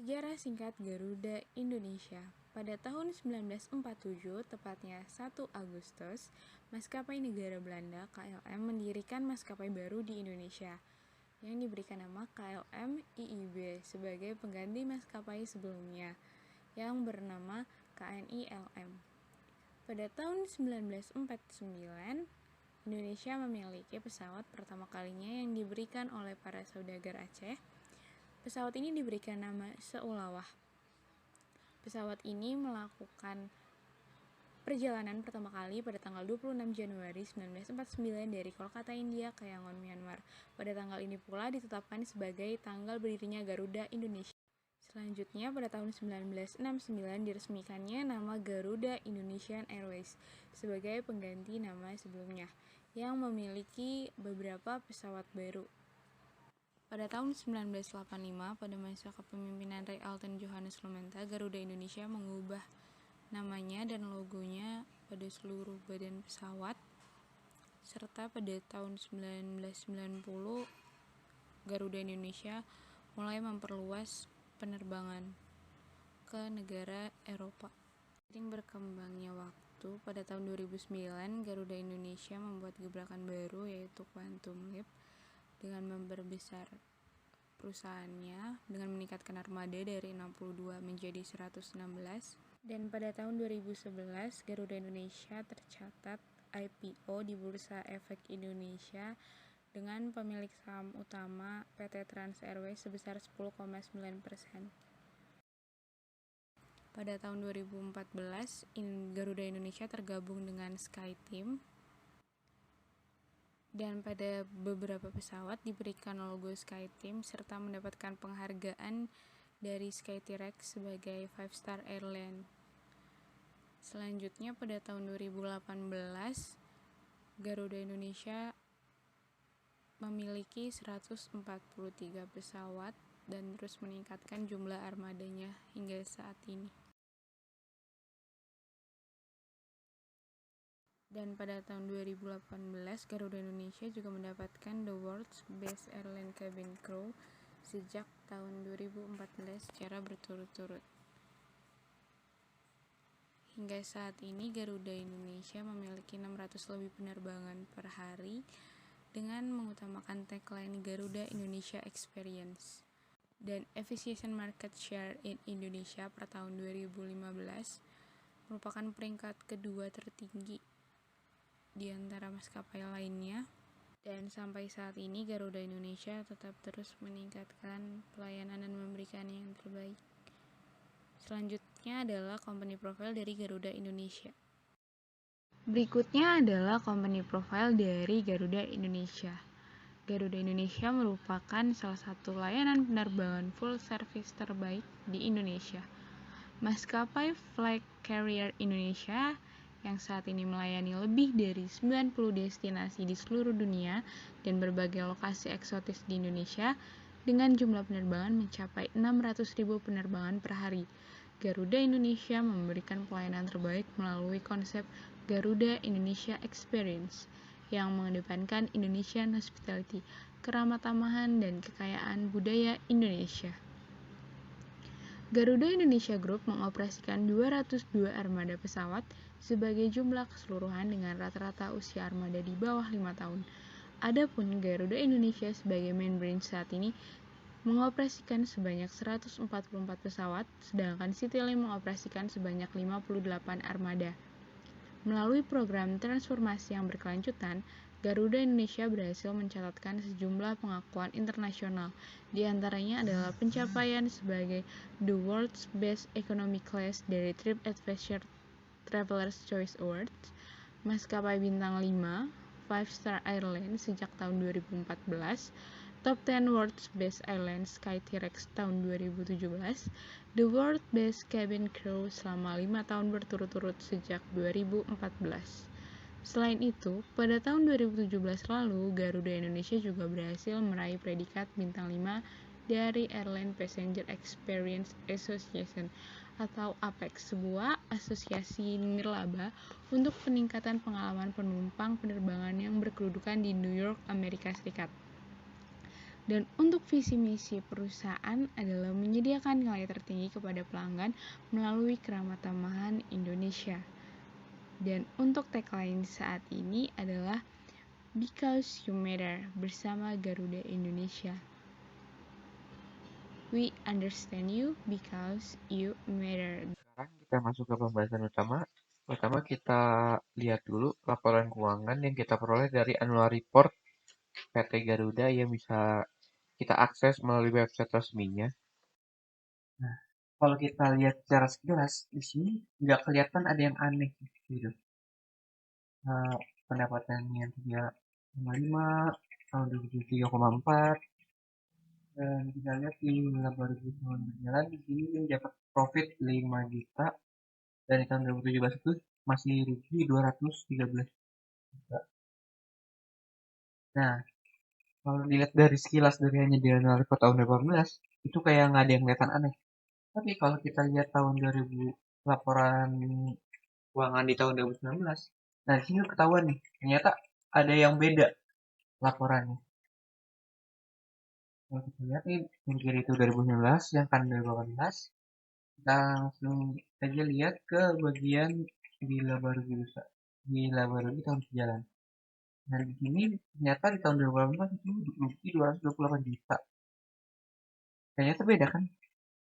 Sejarah singkat Garuda Indonesia. Pada tahun 1947, tepatnya 1 Agustus, maskapai negara Belanda KLM mendirikan maskapai baru di Indonesia yang diberikan nama KLM IIB sebagai pengganti maskapai sebelumnya yang bernama KNI LM. Pada tahun 1949, Indonesia memiliki pesawat pertama kalinya yang diberikan oleh para saudagar Aceh. Pesawat ini diberikan nama Seulawah. Pesawat ini melakukan perjalanan pertama kali pada tanggal 26 Januari 1949 dari Kolkata, India ke Yangon, Myanmar. Pada tanggal ini pula ditetapkan sebagai tanggal berdirinya Garuda Indonesia. Selanjutnya pada tahun 1969 diresmikannya nama Garuda Indonesian Airways sebagai pengganti nama sebelumnya yang memiliki beberapa pesawat baru. Pada tahun 1985, pada masa kepemimpinan Ray Alton Johannes Lumenta, Garuda Indonesia mengubah namanya dan logonya pada seluruh badan pesawat, serta pada tahun 1990, Garuda Indonesia mulai memperluas penerbangan ke negara Eropa. Seiring berkembangnya waktu, pada tahun 2009, Garuda Indonesia membuat gebrakan baru yaitu Quantum Leap, dengan memperbesar perusahaannya dengan meningkatkan armada dari 62 menjadi 116, dan pada tahun 2011 Garuda Indonesia tercatat IPO di Bursa Efek Indonesia dengan pemilik saham utama PT Trans Airways sebesar 10,9%. Pada tahun 2014 Garuda Indonesia tergabung dengan SkyTeam, dan pada beberapa pesawat diberikan logo SkyTeam serta mendapatkan penghargaan dari Skytrax sebagai 5-star airline. Selanjutnya pada tahun 2018 Garuda Indonesia memiliki 143 pesawat dan terus meningkatkan jumlah armadanya hingga saat ini. Dan pada tahun 2018, Garuda Indonesia juga mendapatkan The World's Best Airline Cabin Crew sejak tahun 2014 secara berturut-turut. Hingga saat ini, Garuda Indonesia memiliki 600 lebih penerbangan per hari dengan mengutamakan tagline Garuda Indonesia Experience. Dan efficient market share in Indonesia per tahun 2015 merupakan peringkat kedua tertinggi di antara maskapai lainnya, dan sampai saat ini Garuda Indonesia tetap terus meningkatkan pelayanan dan memberikan yang terbaik. Selanjutnya adalah company profile dari Garuda Indonesia. Berikutnya adalah company profile dari Garuda Indonesia. Garuda Indonesia merupakan salah satu layanan penerbangan full service terbaik di Indonesia. Maskapai flag carrier Indonesia yang saat ini melayani lebih dari 90 destinasi di seluruh dunia dan berbagai lokasi eksotis di Indonesia dengan jumlah penerbangan mencapai 600.000 penerbangan per hari. Garuda Indonesia memberikan pelayanan terbaik melalui konsep Garuda Indonesia Experience yang mengedepankan Indonesian hospitality, keramah tamahan, dan kekayaan budaya Indonesia. Garuda Indonesia Group mengoperasikan 202 armada pesawat sebagai jumlah keseluruhan dengan rata-rata usia armada di bawah 5 tahun. Adapun Garuda Indonesia sebagai main brand saat ini mengoperasikan sebanyak 144 pesawat, sedangkan Citylink mengoperasikan sebanyak 58 armada. Melalui program transformasi yang berkelanjutan, Garuda Indonesia berhasil mencatatkan sejumlah pengakuan internasional, di antaranya adalah pencapaian sebagai The World's Best Economy Class dari TripAdvisor Traveler's Choice Awards, maskapai bintang 5, 5-star airline sejak tahun 2014, Top 10 World's Best Airlines Skytrax tahun 2017, The World's Best Cabin Crew selama 5 tahun berturut-turut sejak 2014. Selain itu, pada tahun 2017 lalu, Garuda Indonesia juga berhasil meraih predikat bintang 5 dari Airline Passenger Experience Association atau APEX, sebuah asosiasi nirlaba untuk peningkatan pengalaman penumpang penerbangan yang berkedudukan di New York, Amerika Serikat. Dan untuk visi misi perusahaan adalah menyediakan nilai tertinggi kepada pelanggan melalui keramah tamahan Indonesia. Dan untuk tagline saat ini adalah Because You Matter bersama Garuda Indonesia. We understand you because you matter. Sekarang kita masuk ke pembahasan utama. Pertama kita lihat dulu laporan keuangan yang kita peroleh dari annual report PT Garuda yang bisa kita akses melalui website resminya. Nah, kalau kita lihat secara sekilas, di sini nggak kelihatan ada yang aneh gitu. Pendapatannya 3,5, tahun 2023 3,4, dan kita lihat di laba rugi tahun berjalan di sini dia dapat profit 5 juta dan di tahun 2017 itu masih rugi 213 juta. Nah, kalau dilihat dari sekilas dari hanya di annual report tahun 2018, itu kayak nggak ada yang kelihatan aneh. Tapi kalau kita lihat tahun 2000 laporan keuangan di tahun 2019, nah di sini ketahuan nih, ternyata ada yang beda laporannya. Kalau kita lihat nih, yang kiri itu 2019, yang kanan 2018, kita langsung aja lihat ke bagian di laba rugi besar, di laba rugi tahun sejalan. Nah di sini ternyata di tahun 2018 itu rugi 228 juta. Ternyata beda kan?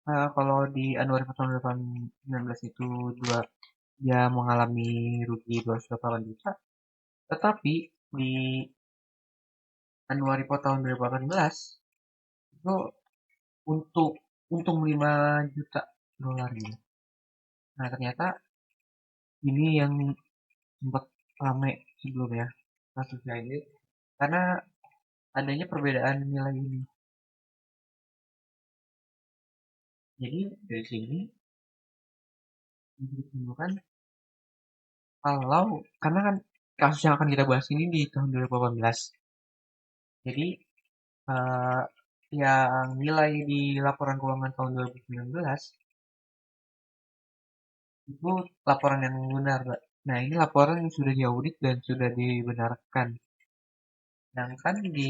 Kalau di Januari tahun 2019 itu dia mengalami rugi 228 juta, tetapi di Januari tahun 2018 itu untuk untung 5 juta dolar gitu. Nah ternyata ini yang sempat rame sebelumnya kasusnya ini karena adanya perbedaan nilai ini. Jadi dari sini bisa disimpulkan kalau karena kan kasus yang akan kita bahas ini di tahun 2018. Jadi eh, yang nilai di laporan keuangan tahun 2019 itu laporan yang benar, Mbak. Nah, ini laporan yang sudah diaudit dan sudah dibenarkan. Sedangkan di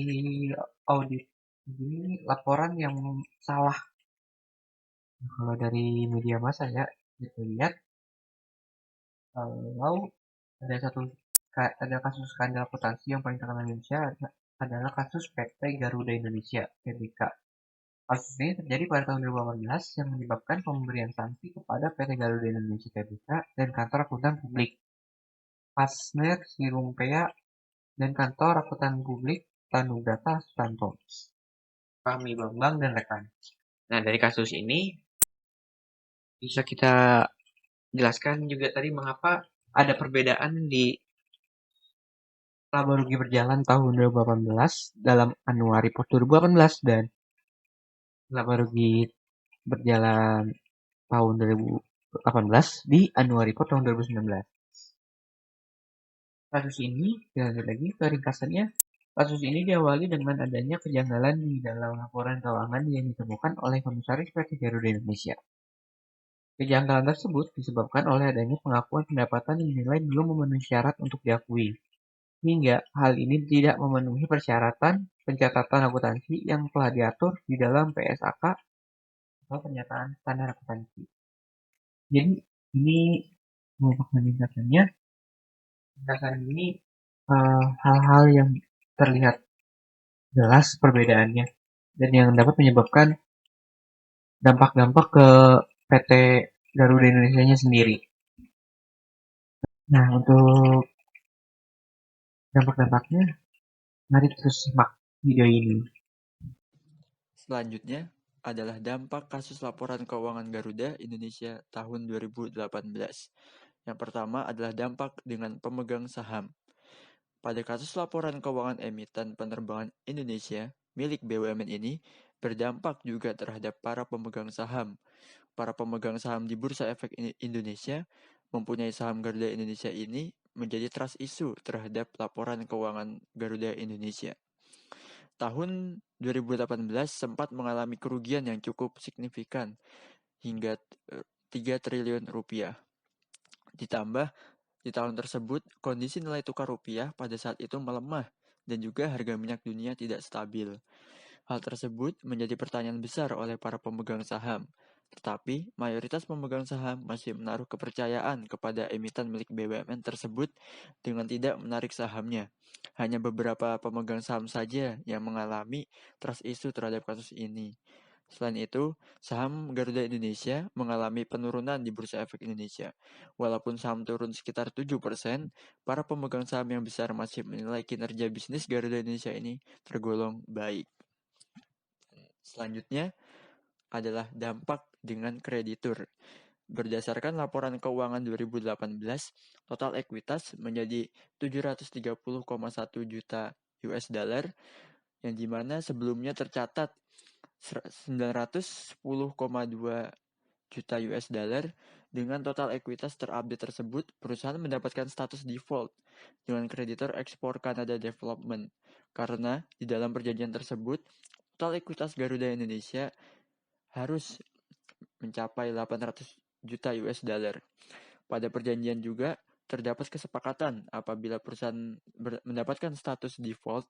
audit ini laporan yang salah. Nah, kalau dari media massa ya, kita lihat kalau ada kasus skandal akuntansi yang paling terkenal di Indonesia adalah kasus PT Garuda Indonesia (PGK). Kasus ini terjadi pada tahun 2018 yang menyebabkan pemberian sanksi kepada PT Garuda Indonesia Tbk dan kantor akuntan publik, Pasner Sirumpea, dan kantor akuntan publik Tanubrata Sutanto, Fahmi Bambang, dan rekan. Nah, dari kasus ini bisa kita jelaskan juga tadi mengapa ada perbedaan di laba rugi berjalan tahun 2018 dalam annual report 2018 dan laba rugi berjalan tahun 2018 di annual report tahun 2019. Kasus ini, sekali lagi keringkasannya, kasus ini diawali dengan adanya kejanggalan di dalam laporan keuangan yang ditemukan oleh Komisaris PT Garuda Indonesia. Kejanggalan tersebut disebabkan oleh adanya pengakuan pendapatan yang dinilai belum memenuhi syarat untuk diakui, hingga hal ini tidak memenuhi persyaratan pencatatan akuntansi yang telah diatur di dalam PSAK atau pernyataan standar akuntansi. Jadi ini merupakan ringkasan ini hal-hal yang terlihat jelas perbedaannya dan yang dapat menyebabkan dampak-dampak ke PT Garuda Indonesia-nya sendiri. Nah, untuk dampak-dampaknya, mari terus simak video ini. Selanjutnya adalah dampak kasus laporan keuangan Garuda Indonesia tahun 2018. Yang pertama adalah dampak dengan pemegang saham. Pada kasus laporan keuangan emiten penerbangan Indonesia milik BUMN ini berdampak juga terhadap para pemegang saham. Para pemegang saham di Bursa Efek Indonesia mempunyai saham Garuda Indonesia ini menjadi trust issue terhadap laporan keuangan Garuda Indonesia. Tahun 2018 sempat mengalami kerugian yang cukup signifikan hingga 3 triliun rupiah. Ditambah di tahun tersebut kondisi nilai tukar rupiah pada saat itu melemah dan juga harga minyak dunia tidak stabil. Hal tersebut menjadi pertanyaan besar oleh para pemegang saham. Tetapi, mayoritas pemegang saham masih menaruh kepercayaan kepada emiten milik BUMN tersebut dengan tidak menarik sahamnya. Hanya beberapa pemegang saham saja yang mengalami trust issue terhadap kasus ini. Selain itu, saham Garuda Indonesia mengalami penurunan di Bursa Efek Indonesia. Walaupun saham turun sekitar 7%, para pemegang saham yang besar masih menilai kinerja bisnis Garuda Indonesia ini tergolong baik. Selanjutnya adalah dampak dengan kreditur. Berdasarkan laporan keuangan 2018, total ekuitas menjadi 730,1 juta US dollar, yang dimana sebelumnya tercatat 910,2 juta US dollar. Dengan total ekuitas terupdate tersebut, perusahaan mendapatkan status default dengan kreditor ekspor Canada Development. Karena di dalam perjanjian tersebut, total ekuitas Garuda Indonesia harus mencapai 800 juta US dollar. Pada perjanjian juga terdapat kesepakatan apabila perusahaan mendapatkan status default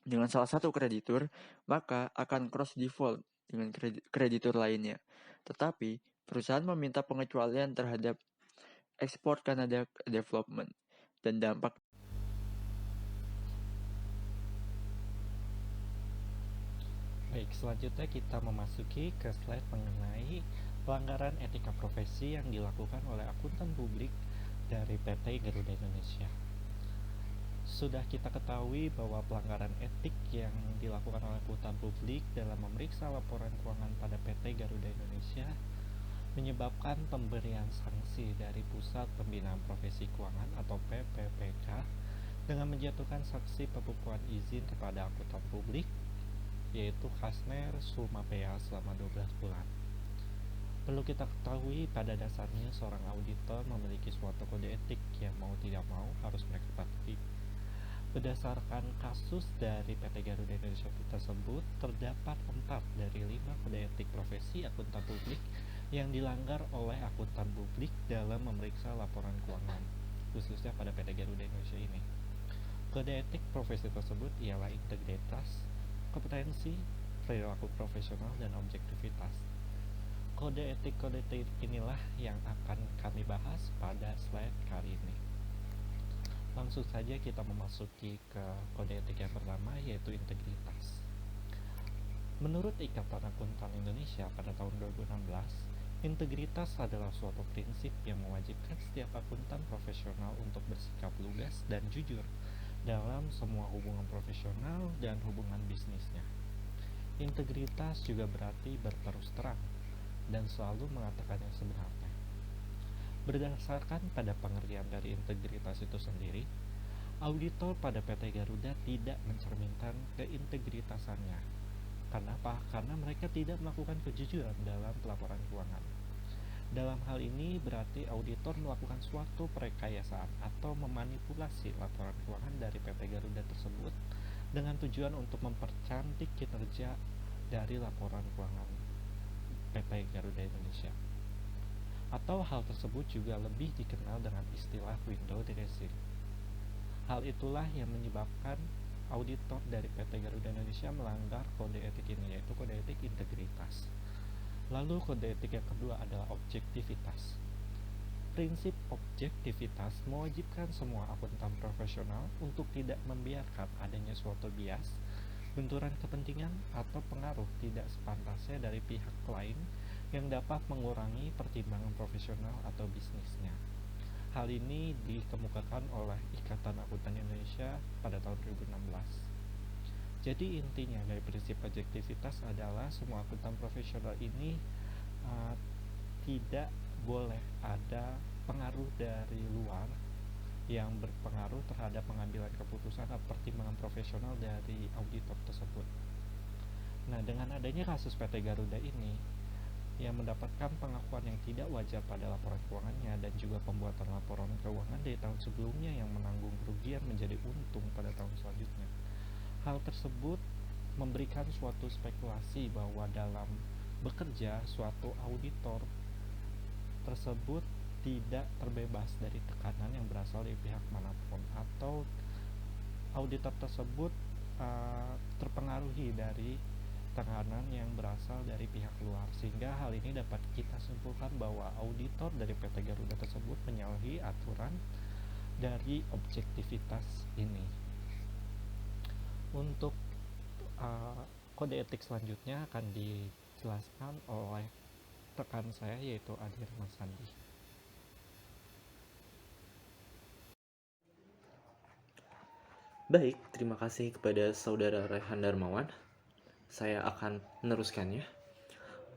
dengan salah satu kreditur, maka akan cross default dengan kreditur lainnya. Tetapi, perusahaan meminta pengecualian terhadap ekspor Canada Development dan dampak. Baik, selanjutnya kita memasuki ke slide mengenai pelanggaran etika profesi yang dilakukan oleh akuntan publik dari PT Garuda Indonesia. Sudah kita ketahui bahwa pelanggaran etik yang dilakukan oleh akuntan publik dalam memeriksa laporan keuangan pada PT Garuda Indonesia menyebabkan pemberian sanksi dari Pusat Pembinaan Profesi Keuangan atau PPPK dengan menjatuhkan sanksi pembukuan izin kepada akuntan publik, yaitu Kasner Sumapea selama 12 bulan. Perlu kita ketahui pada dasarnya seorang auditor memiliki suatu kode etik yang mau tidak mau harus mereka patuhi. Berdasarkan kasus dari PT Garuda Indonesia tersebut, terdapat 4 dari 5 kode etik profesi akuntan publik yang dilanggar oleh akuntan publik dalam memeriksa laporan keuangan, khususnya pada PT Garuda Indonesia ini. Kode etik profesi tersebut ialah integritas, kompetensi, perilaku profesional, dan objektivitas. Kode etik inilah yang akan kami bahas pada slide kali ini. Langsung saja kita memasuki ke kode etik yang pertama, yaitu integritas. Menurut Ikatan Akuntan Indonesia pada tahun 2016, integritas adalah suatu prinsip yang mewajibkan setiap akuntan profesional untuk bersikap lugas dan jujur dalam semua hubungan profesional dan hubungan bisnisnya. Integritas juga berarti berterus terang dan selalu mengatakan yang sebenarnya. Berdasarkan pada pengertian dari integritas itu sendiri, auditor pada PT Garuda tidak mencerminkan keintegritasannya. Kenapa? Karena mereka tidak melakukan kejujuran dalam pelaporan keuangan. Dalam hal ini berarti auditor melakukan suatu perekayasaan atau memanipulasi laporan keuangan dari PT Garuda tersebut dengan tujuan untuk mempercantik kinerja dari laporan keuangan PT Garuda Indonesia. Atau hal tersebut juga lebih dikenal dengan istilah window dressing. Hal itulah yang menyebabkan auditor dari PT Garuda Indonesia melanggar kode etik ini, yaitu kode etik integritas. Lalu kode etik yang kedua adalah objektivitas. Prinsip objektivitas mewajibkan semua akuntan profesional untuk tidak membiarkan adanya suatu bias, benturan kepentingan, atau pengaruh tidak sepantasnya dari pihak lain yang dapat mengurangi pertimbangan profesional atau bisnisnya. Hal ini dikemukakan oleh Ikatan Akuntan Indonesia pada tahun 2016. Jadi intinya dari prinsip objektivitas adalah semua akuntan profesional ini tidak boleh ada pengaruh dari luar yang berpengaruh terhadap pengambilan keputusan atau pertimbangan profesional dari auditor tersebut. Nah, dengan adanya kasus PT Garuda ini yang mendapatkan pengakuan yang tidak wajar pada laporan keuangannya dan juga pembuatan laporan keuangan dari tahun sebelumnya yang menanggung kerugian menjadi untung pada tahun selanjutnya. Hal tersebut memberikan suatu spekulasi bahwa dalam bekerja suatu auditor tersebut tidak terbebas dari tekanan yang berasal dari pihak manapun, atau auditor tersebut terpengaruhi dari tekanan yang berasal dari pihak luar, sehingga hal ini dapat kita simpulkan bahwa auditor dari PT Garuda tersebut menyalahi aturan dari objektivitas ini. Untuk kode etik selanjutnya akan dijelaskan oleh rekan saya, yaitu Adi Sandi. Baik, terima kasih kepada Saudara Rehan Darmawan. Saya akan meneruskannya.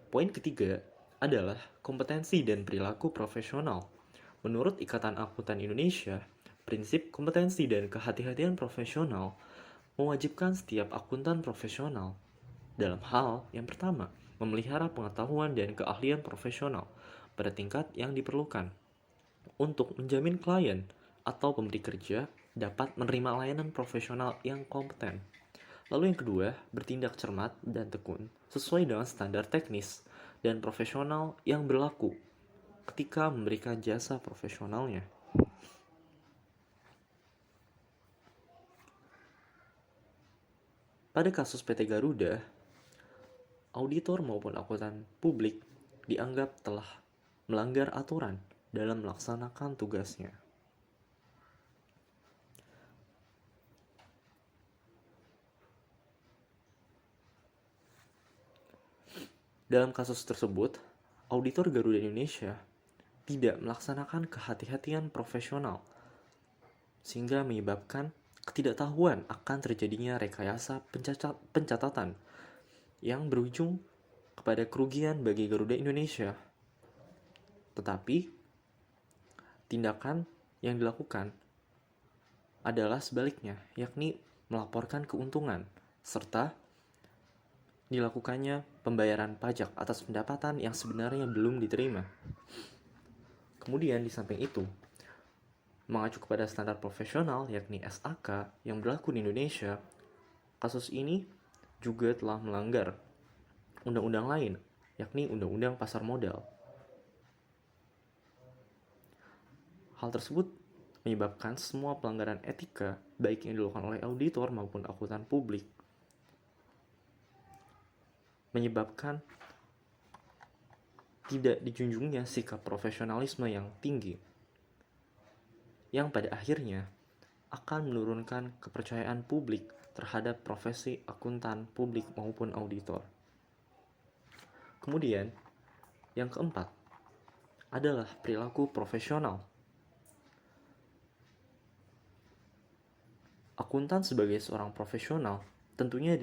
Poin ketiga adalah kompetensi dan perilaku profesional. Menurut Ikatan Akuntan Indonesia, prinsip kompetensi dan kehati-hatian profesional mewajibkan setiap akuntan profesional dalam hal yang pertama, memelihara pengetahuan dan keahlian profesional pada tingkat yang diperlukan untuk menjamin klien atau pemberi kerja dapat menerima layanan profesional yang kompeten. Lalu yang kedua, bertindak cermat dan tekun sesuai dengan standar teknis dan profesional yang berlaku ketika memberikan jasa profesionalnya. Pada kasus PT Garuda, auditor maupun akuntan publik dianggap telah melanggar aturan dalam melaksanakan tugasnya. Dalam kasus tersebut, auditor Garuda Indonesia tidak melaksanakan kehati-hatian profesional, sehingga menyebabkan ketidaktahuan akan terjadinya rekayasa pencatatan yang berujung kepada kerugian bagi Garuda Indonesia. Tetapi, tindakan yang dilakukan adalah sebaliknya, yakni melaporkan keuntungan, serta dilakukannya pembayaran pajak atas pendapatan yang sebenarnya belum diterima. Kemudian di samping itu, mengacu kepada standar profesional yakni SAK yang berlaku di Indonesia, kasus ini juga telah melanggar undang-undang lain, yakni Undang-Undang Pasar Modal. Hal tersebut menyebabkan semua pelanggaran etika, baik yang dilakukan oleh auditor maupun akuntan publik, menyebabkan tidak dijunjungnya sikap profesionalisme yang tinggi, yang pada akhirnya akan menurunkan kepercayaan publik terhadap profesi akuntan publik maupun auditor. Kemudian, yang keempat adalah perilaku profesional. Akuntan sebagai seorang profesional tentunya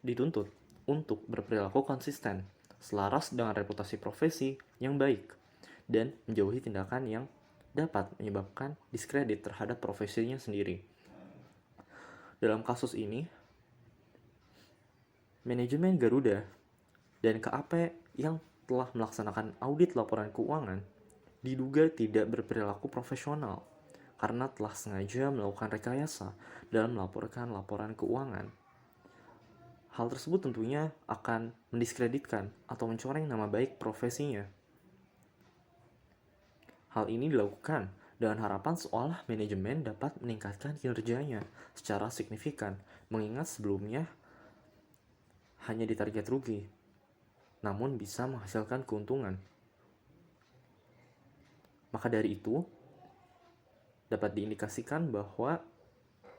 dituntut untuk berperilaku konsisten, selaras dengan reputasi profesi yang baik, dan menjauhi tindakan yang dapat menyebabkan diskredit terhadap profesinya sendiri. Dalam kasus ini, manajemen Garuda dan KAP yang telah melaksanakan audit laporan keuangan diduga tidak berperilaku profesional karena telah sengaja melakukan rekayasa dalam melaporkan laporan keuangan. Hal tersebut tentunya akan mendiskreditkan atau mencoreng nama baik profesinya. Hal ini dilakukan dengan harapan seolah manajemen dapat meningkatkan kinerjanya secara signifikan, mengingat sebelumnya hanya ditarget rugi, namun bisa menghasilkan keuntungan. Maka dari itu, dapat diindikasikan bahwa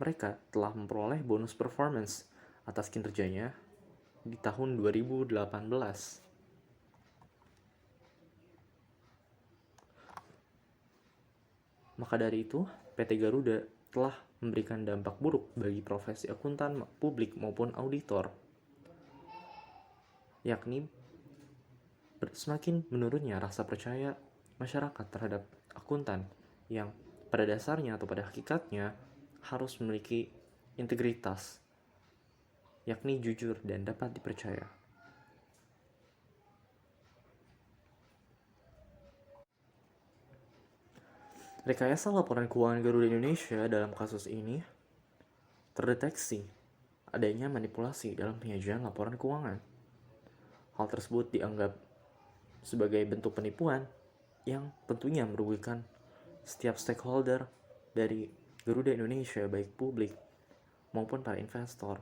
mereka telah memperoleh bonus performance atas kinerjanya di tahun 2018. Maka dari itu, PT Garuda telah memberikan dampak buruk bagi profesi akuntan publik maupun auditor, yakni semakin menurunnya rasa percaya masyarakat terhadap akuntan yang pada dasarnya atau pada hakikatnya harus memiliki integritas, yakni jujur dan dapat dipercaya. Rekayasa laporan keuangan Garuda Indonesia dalam kasus ini terdeteksi adanya manipulasi dalam penyajian laporan keuangan. Hal tersebut dianggap sebagai bentuk penipuan yang tentunya merugikan setiap stakeholder dari Garuda Indonesia, baik publik maupun para investor.